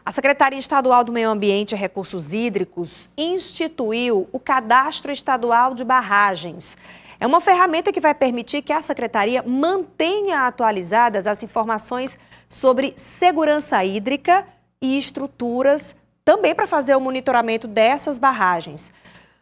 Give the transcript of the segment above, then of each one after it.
A Secretaria Estadual do Meio Ambiente e Recursos Hídricos instituiu o Cadastro Estadual de Barragens. É uma ferramenta que vai permitir que a Secretaria mantenha atualizadas as informações sobre segurança hídrica e estruturas, também para fazer o monitoramento dessas barragens.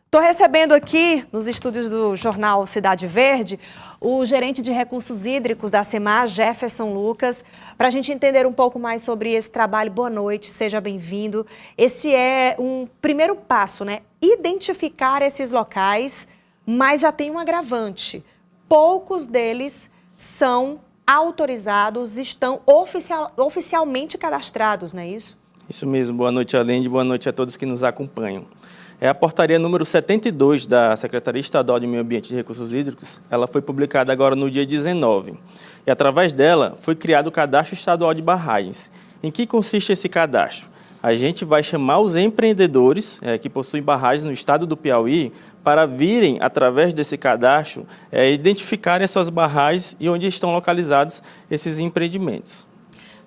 Estou recebendo aqui, nos estúdios do jornal Cidade Verde, o gerente de recursos hídricos da SEMAR, Jefferson Lucas, para a gente entender um pouco mais sobre esse trabalho. Boa noite, seja bem-vindo. Esse é um primeiro passo, né? Identificar esses locais, mas já tem um agravante. Poucos deles são autorizados, estão oficialmente cadastrados, não é isso? Isso mesmo. Boa noite, Alende. Boa noite a todos que nos acompanham. É a portaria número 72 da Secretaria Estadual de Meio Ambiente e Recursos Hídricos. Ela foi publicada agora no dia 19. E, através dela, foi criado o Cadastro Estadual de Barragens. Em que consiste esse cadastro? A gente vai chamar os empreendedores que possuem barragens no estado do Piauí para virem, através desse cadastro, identificarem essas barragens e onde estão localizados esses empreendimentos.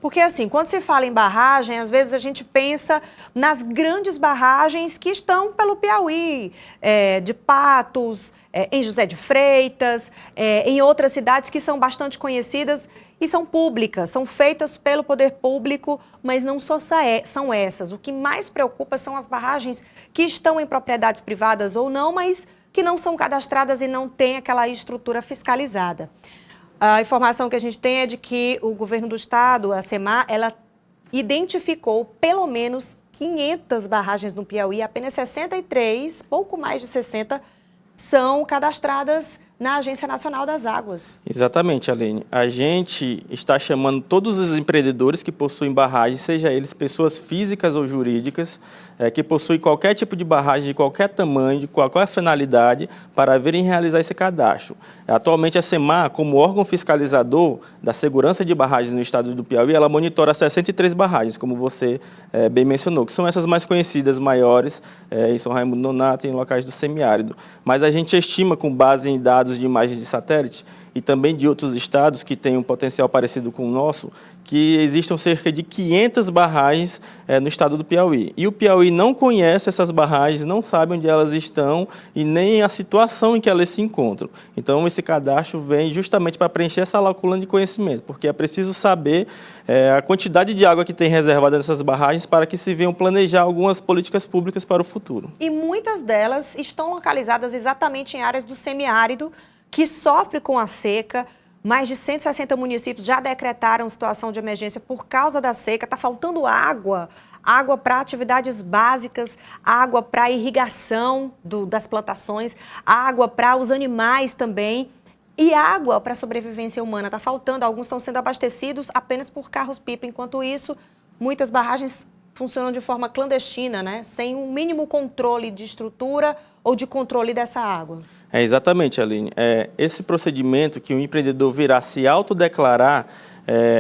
Porque, assim, quando se fala em barragem, às vezes a gente pensa nas grandes barragens que estão pelo Piauí, de Patos, em José de Freitas, em outras cidades que são bastante conhecidas e são públicas, são feitas pelo poder público, mas não só são essas. O que mais preocupa são as barragens que estão em propriedades privadas ou não, mas que não são cadastradas e não têm aquela estrutura fiscalizada. A informação que a gente tem é de que o governo do estado, a SEMAR, ela identificou pelo menos 500 barragens no Piauí, apenas 63, pouco mais de 60, são cadastradas na Agência Nacional das Águas. Exatamente, Aline. A gente está chamando todos os empreendedores que possuem barragens, seja eles pessoas físicas ou jurídicas, que possuem qualquer tipo de barragem, de qualquer tamanho, de qualquer finalidade, para virem realizar esse cadastro. Atualmente, a SEMAR, como órgão fiscalizador da segurança de barragens no estado do Piauí, ela monitora 63 barragens, como você bem mencionou, que são essas mais conhecidas, maiores, em São Raimundo Nonato e em locais do semiárido. Mas a gente estima, com base em dados de imagens de satélite e também de outros estados que têm um potencial parecido com o nosso, que existam cerca de 500 barragens no estado do Piauí. E o Piauí não conhece essas barragens, não sabe onde elas estão e nem a situação em que elas se encontram. Então, esse cadastro vem justamente para preencher essa lacuna de conhecimento, porque é preciso saber a quantidade de água que tem reservada nessas barragens para que se venham planejar algumas políticas públicas para o futuro. E muitas delas estão localizadas exatamente em áreas do semiárido, que sofre com a seca. Mais de 160 municípios já decretaram situação de emergência por causa da seca. Está faltando água, água para atividades básicas, água para irrigação das plantações, água para os animais também e água para a sobrevivência humana. Está faltando, alguns estão sendo abastecidos apenas por carros-pipa. Enquanto isso, muitas barragens funcionam de forma clandestina, né? Sem um mínimo controle de estrutura ou de controle dessa água. Exatamente, Aline. Esse procedimento que o empreendedor virá se autodeclarar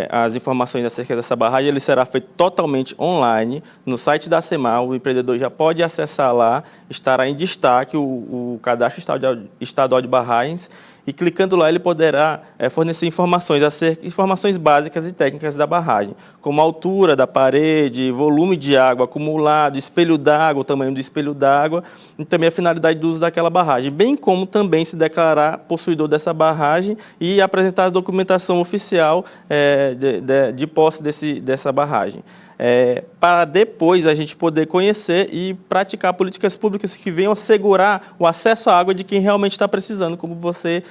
as informações acerca dessa barragem, ele será feito totalmente online no site da SEMAR. O empreendedor já pode acessar lá, estará em destaque o Cadastro Estadual de Barragens, e clicando lá ele poderá fornecer informações básicas e técnicas da barragem, como a altura da parede, volume de água acumulado, espelho d'água, o tamanho do espelho d'água e também a finalidade do uso daquela barragem, bem como também se declarar possuidor dessa barragem e apresentar a documentação oficial de posse dessa barragem. Para depois a gente poder conhecer e praticar políticas públicas que venham assegurar o acesso à água de quem realmente está precisando, como você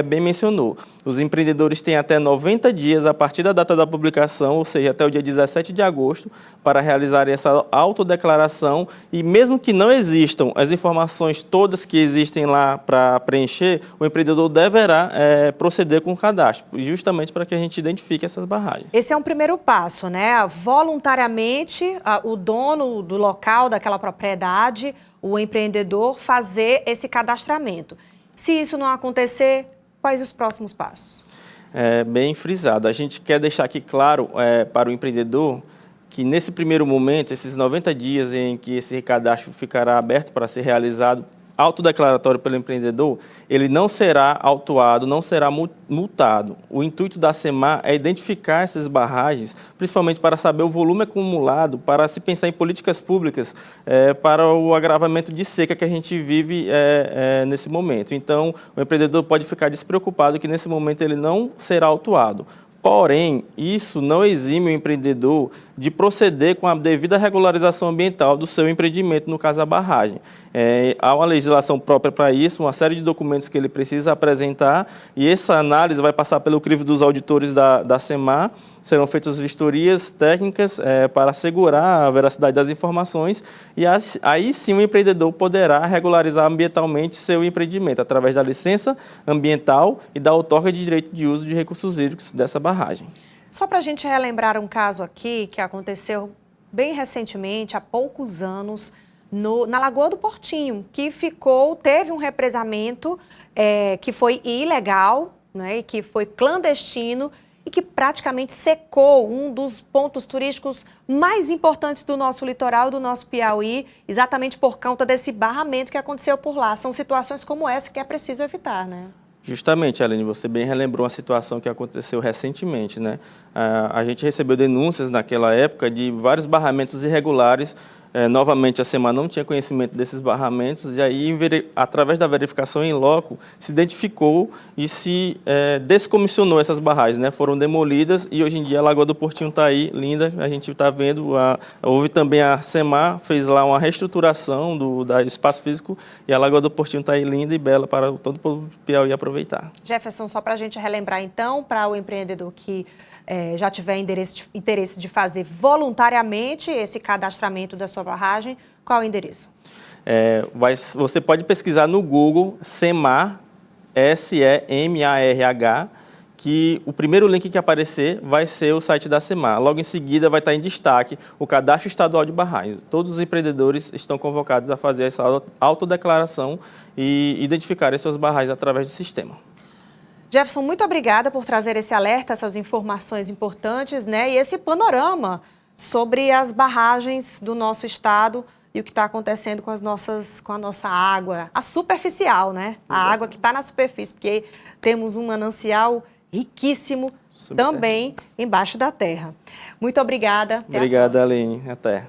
bem mencionou. Os empreendedores têm até 90 dias a partir da data da publicação, ou seja, até o dia 17 de agosto, para realizar essa autodeclaração e mesmo que não existam as informações todas que existem lá para preencher, o empreendedor deverá proceder com o cadastro, justamente para que a gente identifique essas barragens. Esse é um primeiro passo, né? Voluntariamente, o dono do local, daquela propriedade, o empreendedor, fazer esse cadastramento. Se isso não acontecer, quais os próximos passos? Bem frisado. A gente quer deixar aqui claro para o empreendedor que nesse primeiro momento, esses 90 dias em que esse cadastro ficará aberto para ser realizado autodeclaratório pelo empreendedor, ele não será autuado, não será multado. O intuito da SEMAR é identificar essas barragens, principalmente para saber o volume acumulado, para se pensar em políticas públicas para o agravamento de seca que a gente vive nesse momento. Então, o empreendedor pode ficar despreocupado que nesse momento ele não será autuado. Porém, isso não exime o empreendedor de proceder com a devida regularização ambiental do seu empreendimento, no caso a barragem. Há uma legislação própria para isso, uma série de documentos que ele precisa apresentar, e essa análise vai passar pelo crivo dos auditores da SEMAR. Serão feitas vistorias técnicas para assegurar a veracidade das informações, e aí sim o empreendedor poderá regularizar ambientalmente seu empreendimento, através da licença ambiental e da outorga de direito de uso de recursos hídricos dessa barragem. Só para a gente relembrar um caso aqui que aconteceu bem recentemente, há poucos anos, na Lagoa do Portinho, que teve um represamento que foi ilegal, né, que foi clandestino, e que praticamente secou um dos pontos turísticos mais importantes do nosso litoral, do nosso Piauí, exatamente por conta desse barramento que aconteceu por lá. São situações como essa que é preciso evitar, né? Justamente, Aline, você bem relembrou uma situação que aconteceu recentemente, né? A gente recebeu denúncias naquela época de vários barramentos irregulares. Novamente, a SEMAR não tinha conhecimento desses barramentos, e aí, através da verificação em loco, se identificou e se descomissionou essas barragens, né? Foram demolidas, e hoje em dia a Lagoa do Portinho está aí, linda, a gente está vendo. Houve também a SEMAR, fez lá uma reestruturação do espaço físico, e a Lagoa do Portinho está aí linda e bela para todo o povo do Piauí aproveitar. Jefferson, só para a gente relembrar então, para o empreendedor que já tiver interesse de fazer voluntariamente esse cadastramento da sua barragem, qual é o endereço? Você pode pesquisar no Google SEMAR, SEMARH, que o primeiro link que aparecer vai ser o site da SEMAR. Logo em seguida vai estar em destaque o Cadastro Estadual de Barragens. Todos os empreendedores estão convocados a fazer essa autodeclaração e identificar as suas barragens através do sistema. Jefferson, muito obrigada por trazer esse alerta, essas informações importantes, né? E esse panorama sobre as barragens do nosso estado e o que está acontecendo com a nossa água, a superficial, né? A água que está na superfície, porque temos um manancial riquíssimo também embaixo da terra. Muito obrigada. Obrigada, Aline. Até.